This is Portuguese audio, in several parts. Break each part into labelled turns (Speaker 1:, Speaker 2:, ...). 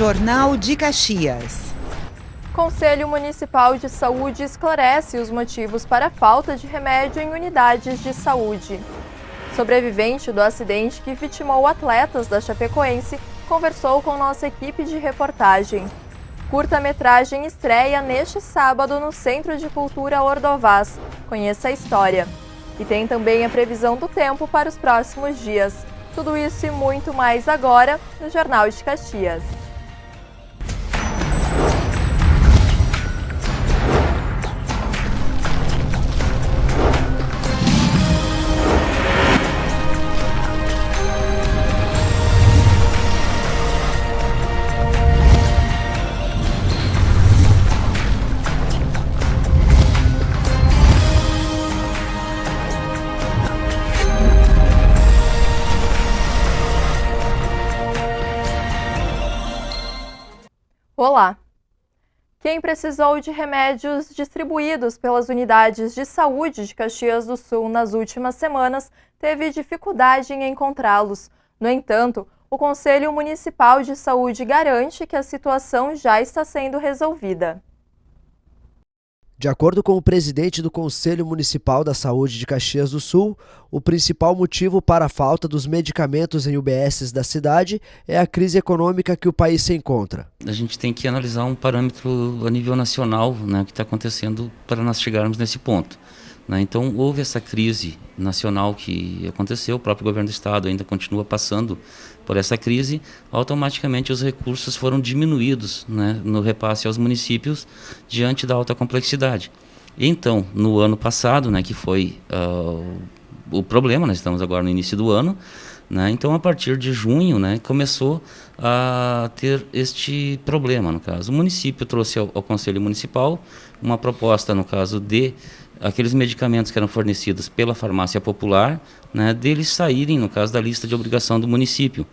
Speaker 1: Jornal de Caxias.
Speaker 2: Conselho Municipal de Saúde esclarece os motivos para a falta de remédio em unidades de saúde. Sobrevivente do acidente que vitimou atletas da Chapecoense conversou com nossa equipe de reportagem. Curta-metragem estreia neste sábado no Centro de Cultura Ordovás. Conheça a história. E tem também a previsão do tempo para os próximos dias. Tudo isso e muito mais agora no Jornal de Caxias. Olá! Quem precisou de remédios distribuídos pelas unidades de saúde de Caxias do Sul nas últimas semanas teve dificuldade em encontrá-los. No entanto, o Conselho Municipal de Saúde garante que a situação já está sendo resolvida.
Speaker 3: De acordo com o presidente do Conselho Municipal da Saúde de Caxias do Sul, o principal motivo para a falta dos medicamentos em UBSs da cidade é a crise econômica que o país se encontra.
Speaker 4: A gente tem que analisar um parâmetro a nível nacional, né, que está acontecendo para nós chegarmos nesse ponto. Então, houve essa crise nacional que aconteceu, o próprio governo do estado ainda continua passando por essa crise, automaticamente os recursos foram diminuídos, né, no repasse aos municípios diante da alta complexidade. Então, no ano passado, né, que foi o problema, nós estamos agora no início do ano, né, então a partir de junho, né, começou a ter este problema, no caso. O município trouxe ao Conselho Municipal uma proposta, no caso de aqueles medicamentos que eram fornecidos pela farmácia popular, né, deles saírem, no caso da lista de obrigação do município,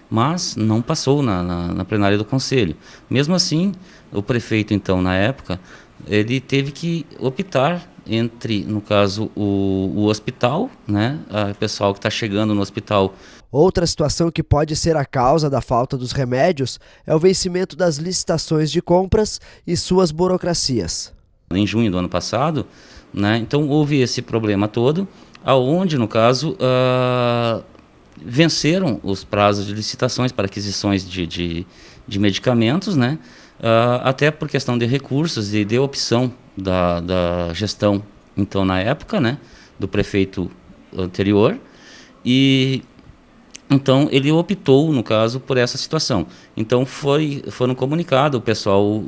Speaker 4: mas não passou na plenária do Conselho. Mesmo assim, o prefeito, então, na época, ele teve que optar entre, no caso, o hospital, né, o pessoal que está chegando no hospital.
Speaker 3: Outra situação que pode ser a causa da falta dos remédios é o vencimento das licitações de compras e suas burocracias.
Speaker 4: Em junho do ano passado, né, então houve esse problema todo, aonde, no caso, venceram os prazos de licitações para aquisições de medicamentos, né, até por questão de recursos e de opção da gestão, então, na época, né, do prefeito anterior, e então ele optou, no caso, por essa situação. Então foram comunicado o pessoal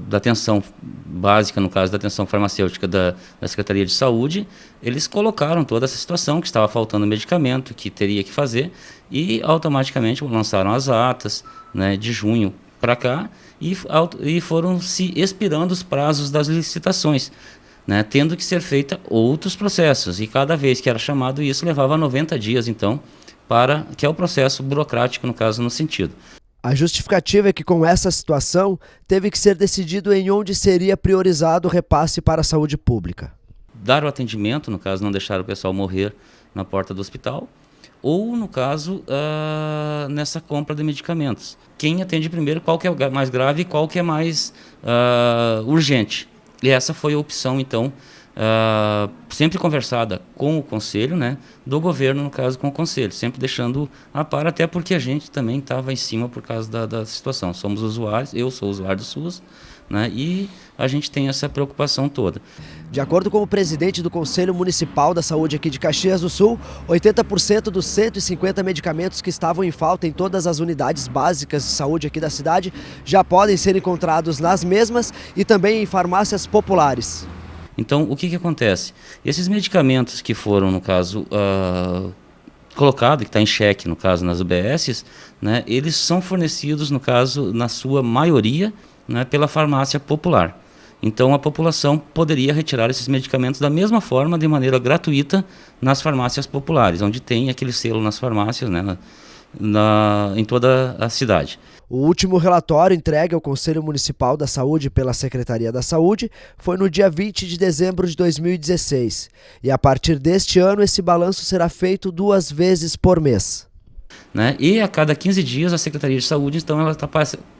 Speaker 4: da atenção básica, no caso da atenção farmacêutica da Secretaria de Saúde, eles colocaram toda essa situação, que estava faltando medicamento, que teria que fazer, e automaticamente lançaram as atas, né, de junho para cá, e foram se expirando os prazos das licitações, né, tendo que ser feita outros processos, e cada vez que era chamado isso levava 90 dias, então, que é o processo burocrático, no caso, no sentido.
Speaker 3: A justificativa é que com essa situação teve que ser decidido em onde seria priorizado o repasse para a saúde pública.
Speaker 4: Dar o atendimento, no caso, não deixar o pessoal morrer na porta do hospital, ou, no caso, nessa compra de medicamentos. Quem atende primeiro, qual que é o mais grave e qual que é mais urgente. E essa foi a opção, então, sempre conversada com o Conselho, né, do governo, no caso, com o Conselho, sempre deixando a par, até porque a gente também estava em cima por causa da situação. Somos usuários, eu sou usuário do SUS, né, e a gente tem essa preocupação toda.
Speaker 3: De acordo com o presidente do Conselho Municipal da Saúde aqui de Caxias do Sul, 80% dos 150 medicamentos que estavam em falta em todas as unidades básicas de saúde aqui da cidade já podem ser encontrados nas mesmas e também em farmácias populares.
Speaker 4: Então, o que acontece? Esses medicamentos que foram, no caso, colocados, que está em xeque, no caso, nas UBSs, né, eles são fornecidos, no caso, na sua maioria, né, pela farmácia popular. Então, a população poderia retirar esses medicamentos da mesma forma, de maneira gratuita, nas farmácias populares, onde tem aquele selo nas farmácias, né, em toda a cidade.
Speaker 3: O último relatório entregue ao Conselho Municipal da Saúde pela Secretaria da Saúde foi no dia 20 de dezembro de 2016. E a partir deste ano, esse balanço será feito 2 vezes por mês.
Speaker 4: né? E a cada 15 dias a Secretaria de Saúde, então, ela está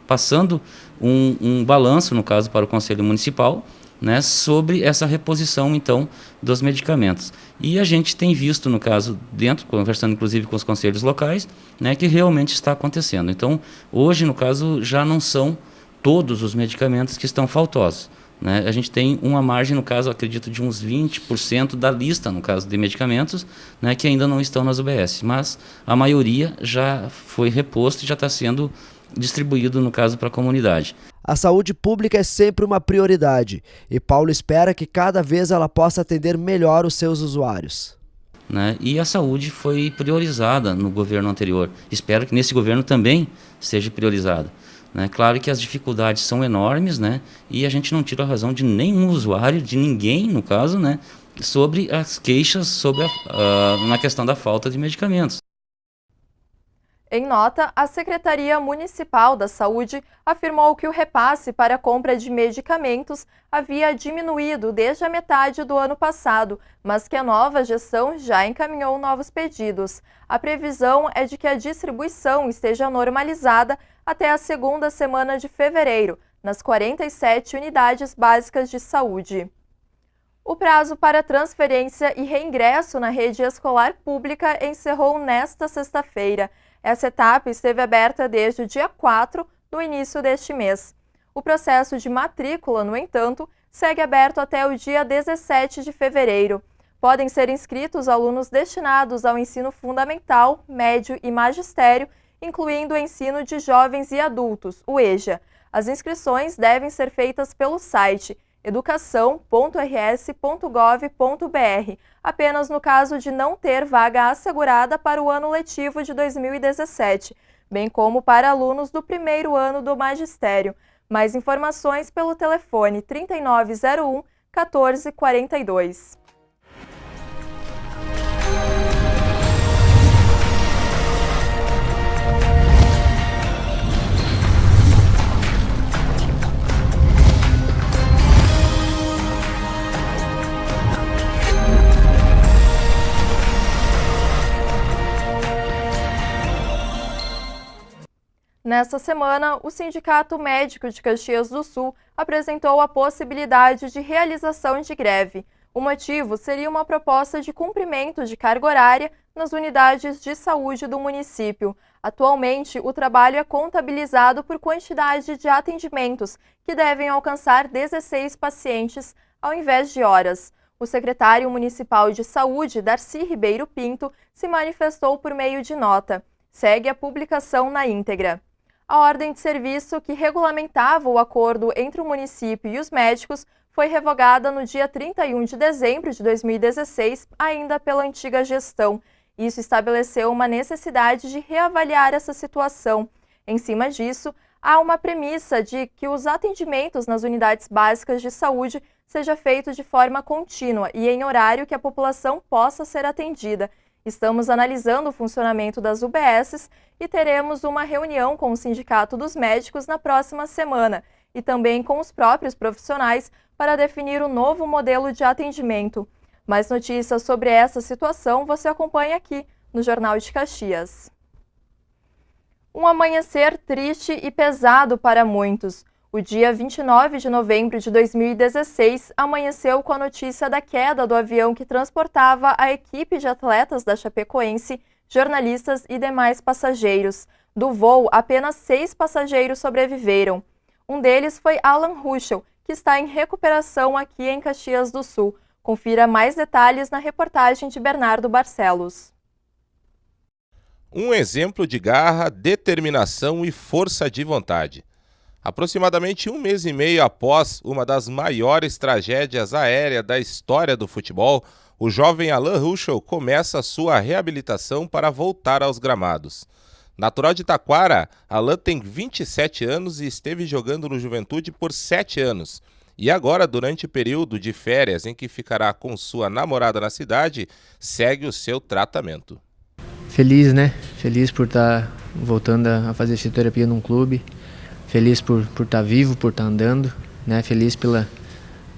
Speaker 4: passando um balanço, no caso, para o Conselho Municipal, né, sobre essa reposição, então, dos medicamentos. E a gente tem visto, no caso, conversando inclusive com os conselhos locais, né, que realmente está acontecendo. Então, hoje, no caso, já não são todos os medicamentos que estão faltosos, né? A gente tem uma margem, no caso, acredito, de uns 20% da lista, no caso de medicamentos, né, que ainda não estão nas UBS, mas a maioria já foi reposto e já está sendo distribuído, no caso, para a comunidade.
Speaker 3: A saúde pública é sempre uma prioridade e Paulo espera que cada vez ela possa atender melhor os seus usuários.
Speaker 4: Né? E a saúde foi priorizada no governo anterior. Espero que nesse governo também seja priorizada. Né? Claro que as dificuldades são enormes, né? E a gente não tira a razão de nenhum usuário, de ninguém, no caso, né? Sobre as queixas sobre na questão da falta de medicamentos.
Speaker 2: Em nota, a Secretaria Municipal da Saúde afirmou que o repasse para a compra de medicamentos havia diminuído desde a metade do ano passado, mas que a nova gestão já encaminhou novos pedidos. A previsão é de que a distribuição esteja normalizada até a segunda semana de fevereiro, nas 47 unidades básicas de saúde. O prazo para transferência e reingresso na rede escolar pública encerrou nesta sexta-feira. Essa etapa esteve aberta desde o dia 4, no início deste mês. O processo de matrícula, no entanto, segue aberto até o dia 17 de fevereiro. Podem ser inscritos alunos destinados ao ensino fundamental, médio e magistério, incluindo o ensino de jovens e adultos, o EJA. As inscrições devem ser feitas pelo site educação.rs.gov.br, apenas no caso de não ter vaga assegurada para o ano letivo de 2017, bem como para alunos do primeiro ano do magistério. Mais informações pelo telefone 3901 1442. Nesta semana, o Sindicato Médico de Caxias do Sul apresentou a possibilidade de realização de greve. O motivo seria uma proposta de cumprimento de carga horária nas unidades de saúde do município. Atualmente, o trabalho é contabilizado por quantidade de atendimentos, que devem alcançar 16 pacientes ao invés de horas. O secretário municipal de saúde, Darcy Ribeiro Pinto, se manifestou por meio de nota. Segue a publicação na íntegra. A ordem de serviço que regulamentava o acordo entre o município e os médicos foi revogada no dia 31 de dezembro de 2016, ainda pela antiga gestão. Isso estabeleceu uma necessidade de reavaliar essa situação. Em cima disso, há uma premissa de que os atendimentos nas unidades básicas de saúde seja feito de forma contínua e em horário que a população possa ser atendida. Estamos analisando o funcionamento das UBSs e teremos uma reunião com o Sindicato dos Médicos na próxima semana e também com os próprios profissionais para definir o novo modelo de atendimento. Mais notícias sobre essa situação você acompanha aqui no Jornal de Caxias. Um amanhecer triste e pesado para muitos. O dia 29 de novembro de 2016 amanheceu com a notícia da queda do avião que transportava a equipe de atletas da Chapecoense, jornalistas e demais passageiros. Do voo, apenas 6 passageiros sobreviveram. Um deles foi Alan Ruschel, que está em recuperação aqui em Caxias do Sul. Confira mais detalhes na reportagem de Bernardo Barcelos.
Speaker 5: Um exemplo de garra, determinação e força de vontade. Aproximadamente um mês e meio após uma das maiores tragédias aéreas da história do futebol, o jovem Alan Ruschel começa sua reabilitação para voltar aos gramados. Natural de Taquara, Alan tem 27 anos e esteve jogando no Juventude por 7 anos. E agora, durante o período de férias em que ficará com sua namorada na cidade, segue o seu tratamento.
Speaker 6: Feliz, né? Feliz por estar voltando a fazer fisioterapia num clube. Feliz por estar vivo, por estar andando, né? Feliz pela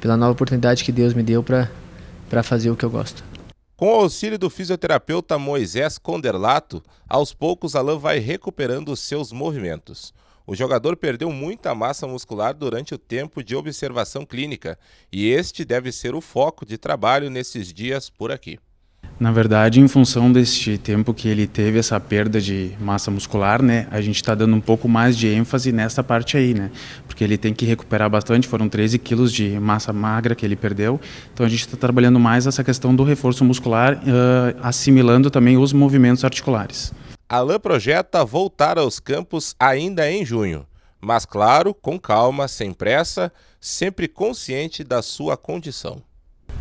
Speaker 6: nova oportunidade que Deus me deu para fazer o que eu gosto.
Speaker 5: Com o auxílio do fisioterapeuta Moisés Conderlato, aos poucos Alan vai recuperando os seus movimentos. O jogador perdeu muita massa muscular durante o tempo de observação clínica e este deve ser o foco de trabalho nesses dias por aqui.
Speaker 7: Na verdade, em função deste tempo que ele teve essa perda de massa muscular, né, a gente está dando um pouco mais de ênfase nessa parte aí, né, porque ele tem que recuperar bastante, foram 13 quilos de massa magra que ele perdeu, então a gente está trabalhando mais essa questão do reforço muscular, assimilando também os movimentos articulares.
Speaker 5: Alan projeta voltar aos campos ainda em junho, mas claro, com calma, sem pressa, sempre consciente da sua condição.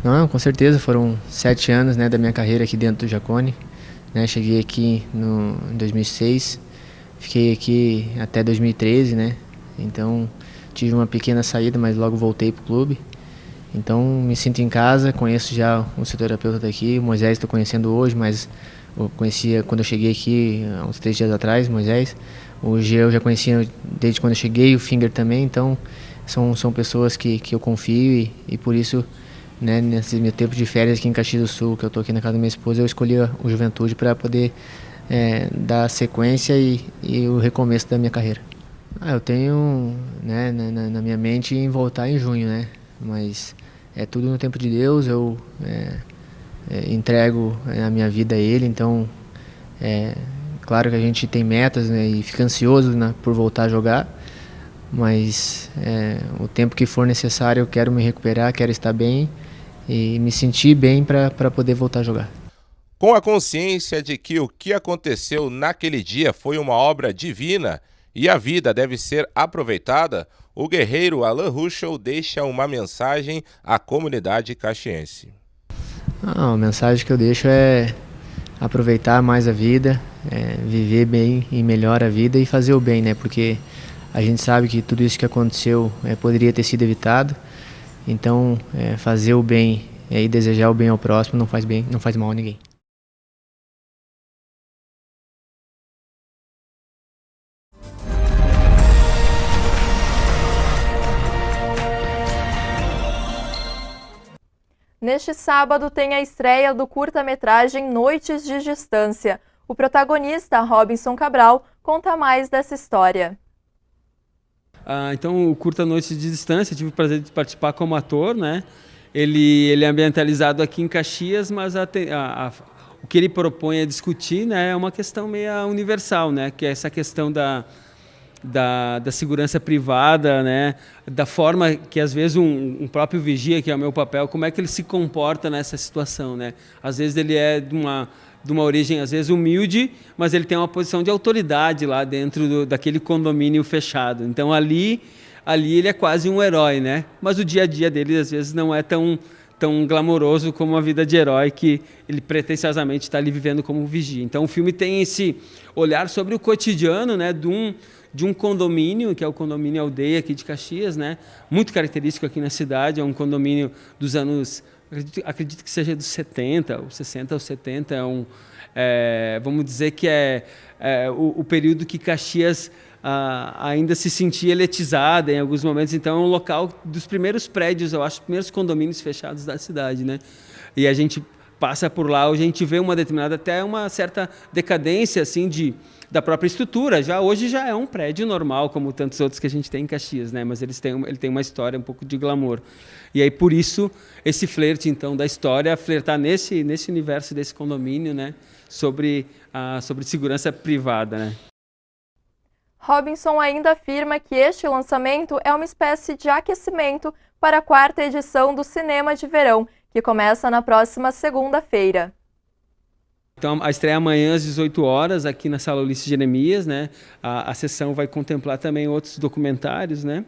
Speaker 6: Não, com certeza, foram 7 anos, né, da minha carreira aqui dentro do Jacone, né, cheguei aqui em 2006, fiquei aqui até 2013, né, então tive uma pequena saída, mas logo voltei para o clube, então me sinto em casa, conheço já o fisioterapeuta daqui, o Moisés estou conhecendo hoje, mas eu conhecia quando eu cheguei aqui, há uns 3 dias atrás, Moisés, o G eu já conhecia desde quando eu cheguei, o Finger também, então são pessoas que eu confio e por isso, né, nesse meu tempo de férias aqui em Caxias do Sul, que eu estou aqui na casa da minha esposa, eu escolhi o Juventude para poder dar sequência e o recomeço da minha carreira. Eu tenho, né, na minha mente em voltar em junho, né, mas é tudo no tempo de Deus, eu entrego a minha vida a Ele, então claro que a gente tem metas, né, e fica ansioso, né, por voltar a jogar, mas o tempo que for necessário eu quero me recuperar, quero estar bem e me sentir bem para poder voltar a jogar.
Speaker 5: Com a consciência de que o que aconteceu naquele dia foi uma obra divina e a vida deve ser aproveitada, o guerreiro Alan Ruschel deixa uma mensagem à comunidade caxiense.
Speaker 6: A mensagem que eu deixo é aproveitar mais a vida, viver bem e melhor a vida e fazer o bem, né? Porque a gente sabe que tudo isso que aconteceu poderia ter sido evitado. Então, fazer o bem e desejar o bem ao próximo não faz mal a ninguém.
Speaker 2: Neste sábado tem a estreia do curta-metragem Noites de Distância. O protagonista, Robinson Cabral, conta mais dessa história.
Speaker 8: Então, o curta Noites de Distância, tive o prazer de participar como ator, né? Ele é ambientalizado aqui em Caxias, mas o que ele propõe a discutir, né, é uma questão meio universal, né? Que é essa questão da segurança privada, né? Da forma que às vezes um próprio vigia, que é o meu papel, como é que ele se comporta nessa situação, né? Às vezes ele é de uma origem, às vezes, humilde, mas ele tem uma posição de autoridade lá dentro daquele condomínio fechado. Então, ali ele é quase um herói, né? Mas o dia a dia dele, às vezes, não é tão glamouroso como a vida de herói que ele pretensiosamente está ali vivendo como vigia. Então, o filme tem esse olhar sobre o cotidiano, né, de um condomínio, que é o condomínio Aldeia aqui de Caxias, né? Muito característico aqui na cidade, é um condomínio dos anos... Acredito que seja dos 70, ou 60 ou 70, vamos dizer que o período que Caxias ainda se sentia elitizada em alguns momentos, então é um local dos primeiros prédios, eu acho, primeiros condomínios fechados da cidade, né? E a gente passa por lá, a gente vê até uma certa decadência, assim, da própria estrutura. Hoje já é um prédio normal, como tantos outros que a gente tem em Caxias, né? Mas ele tem uma história um pouco de glamour. E aí, por isso, esse flerte, então, da história, flertar nesse universo desse condomínio, né? Sobre segurança privada, né?
Speaker 2: Robinson ainda afirma que este lançamento é uma espécie de aquecimento para a 4ª edição do Cinema de Verão, que começa na próxima segunda-feira.
Speaker 8: Então, a estreia amanhã às 18 horas aqui na Sala Ulisses Jeremias, né? A sessão vai contemplar também outros documentários, né?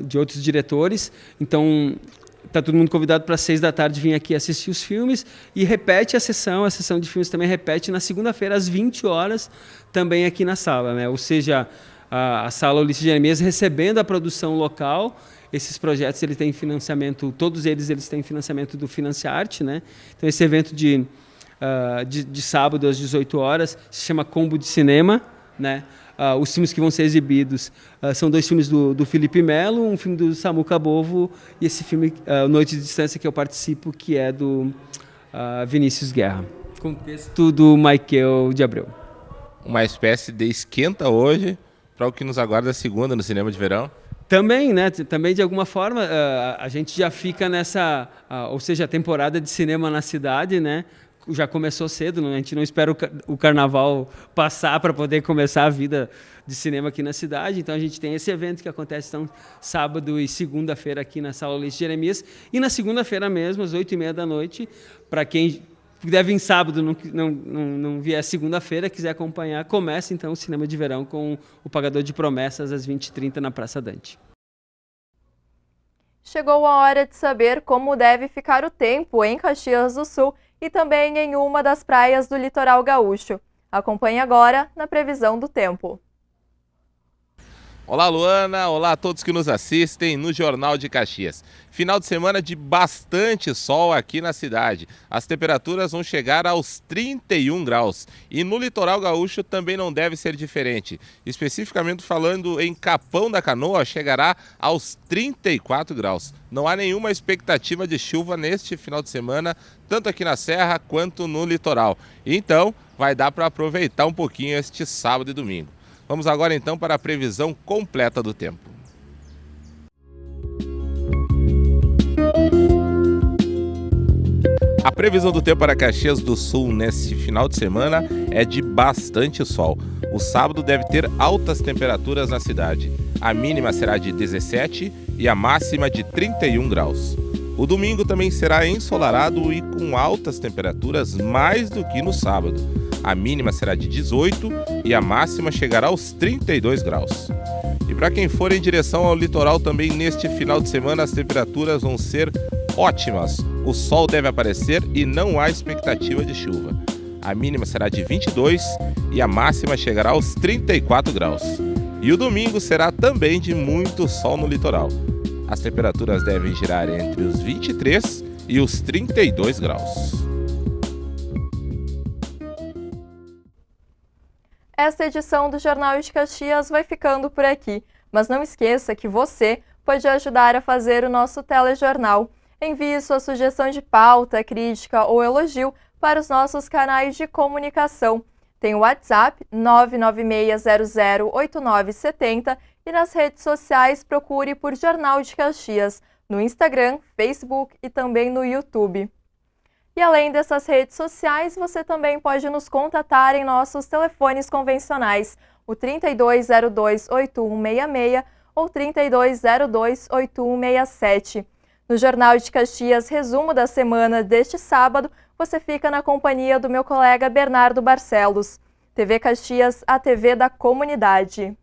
Speaker 8: De outros diretores. Então, está todo mundo convidado para 6 da tarde vir aqui assistir os filmes e repete a sessão de filmes também repete na segunda-feira às 20 horas também aqui na sala, né? Ou seja, a Sala Ulisses Jeremias recebendo a produção local. Esses projetos ele tem financiamento, todos eles têm financiamento do Financiarte, né? Então esse evento de sábado às 18 horas se chama Combo de Cinema, né? Os filmes que vão ser exibidos são 2 filmes do Felipe Melo, um filme do Samuca Bovo e esse filme Noite de Distância que eu participo, que é do Vinícius Guerra, com texto do Michael de Abreu.
Speaker 5: Uma espécie de esquenta hoje para o que nos aguarda segunda no cinema de verão.
Speaker 8: Também, né? Também de alguma forma a gente já fica nessa, ou seja, a temporada de cinema na cidade, né? Já começou cedo, a gente não espera o carnaval passar para poder começar a vida de cinema aqui na cidade. Então a gente tem esse evento que acontece então, sábado e segunda-feira aqui na Sala Ulisses Jeremias. E na segunda-feira mesmo, às 8h30 da noite, para quem deve vir sábado, não vier segunda-feira, quiser acompanhar, começa então o cinema de verão com o Pagador de Promessas às 20h30 na Praça Dante.
Speaker 2: Chegou a hora de saber como deve ficar o tempo em Caxias do Sul e também em uma das praias do litoral gaúcho. Acompanhe agora na previsão do tempo.
Speaker 5: Olá, Luana. Olá a todos que nos assistem no Jornal de Caxias. Final de semana de bastante sol aqui na cidade. As temperaturas vão chegar aos 31 graus. E no litoral gaúcho também não deve ser diferente. Especificamente falando em Capão da Canoa, chegará aos 34 graus. Não há nenhuma expectativa de chuva neste final de semana, tanto aqui na Serra quanto no litoral. Então, vai dar para aproveitar um pouquinho este sábado e domingo. Vamos agora então para a previsão completa do tempo. A previsão do tempo para Caxias do Sul nesse final de semana é de bastante sol. O sábado deve ter altas temperaturas na cidade. A mínima será de 17 e a máxima de 31 graus. O domingo também será ensolarado e com altas temperaturas mais do que no sábado. A mínima será de 18 e a máxima chegará aos 32 graus. E para quem for em direção ao litoral também neste final de semana as temperaturas vão ser ótimas. O sol deve aparecer e não há expectativa de chuva. A mínima será de 22 e a máxima chegará aos 34 graus. E o domingo será também de muito sol no litoral. As temperaturas devem girar entre os 23 e os 32 graus.
Speaker 2: Esta edição do Jornal de Caxias vai ficando por aqui, mas não esqueça que você pode ajudar a fazer o nosso telejornal. Envie sua sugestão de pauta, crítica ou elogio para os nossos canais de comunicação. Tem o WhatsApp 996008970 e nas redes sociais procure por Jornal de Caxias, no Instagram, Facebook e também no YouTube. E além dessas redes sociais, você também pode nos contatar em nossos telefones convencionais, o 3202-8166 ou 3202-8167. No Jornal de Caxias, resumo da semana deste sábado, você fica na companhia do meu colega Bernardo Barcelos. TV Caxias, a TV da comunidade.